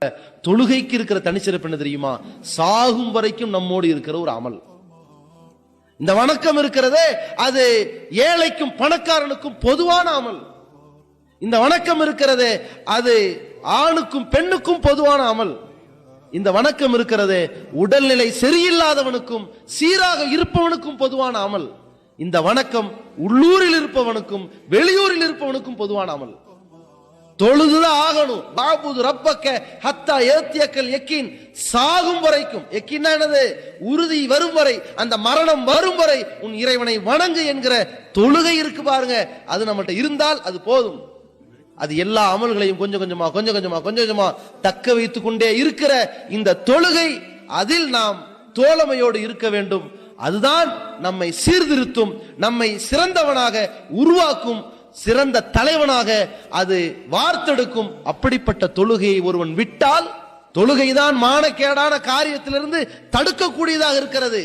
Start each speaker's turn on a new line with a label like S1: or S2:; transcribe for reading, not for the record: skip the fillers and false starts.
S1: தொழுகைக்கு இருக்கிற தனிச்சிறப்பு என்ன தெரியுமா? சாகும் வரைக்கும் நம்மோடு இருக்கிற ஒரு அமல். இந்த வணக்கம் இருக்கிறதே அது ஏழைக்கும் பணக்காரனுக்கும் பொதுவான அமல். இந்த வணக்கம் இருக்கிறதே அது ஆணுக்கும் பெண்ணுக்கும் பொதுவான அமல். இந்த வணக்கம் இருக்கிறதே உடல்நிலை சரியில்லாதவனுக்கும் சீராக இருப்பவனுக்கும் பொதுவான அமல். இந்த வணக்கம் உள்ளூரில் இருப்பவனுக்கும் வெளியூரில் இருப்பவனுக்கும் பொதுவான அமல். தொழுதுதான் ஆகணும். பாபுது ரப்பக்க ஹத்தா ஏத்தியக்கல் யக்கீன், சாகும் வரைக்கும். யக்கீன்னா என்னது? உறுதி வரும் வரை, அந்த மரணம் வரும் வரை உன் இறைவனை வணங்கு என்கிற தொழுகை இருக்கு பாருங்க. அது நம்மகிட்ட இருந்தால் அது போதும். அது எல்லா அமல்களையும் கொஞ்சம் கொஞ்சமா தக்க வைத்துக் கொண்டே இருக்கிற இந்த தொழுகை, அதில் நாம் தோழமையோடு இருக்க வேண்டும். அதுதான் நம்மை சீர்திருத்தும், நம்மை சிறந்தவனாக உருவாக்கும், சிறந்த தலைவனாக அது வார்த்தெடுக்கும். அப்படிப்பட்ட தொழுகையை ஒருவன் விட்டால், தொழுகைதான் மானக்கேடான காரியத்திலிருந்து தடுக்கக்கூடியதாக இருக்கிறது.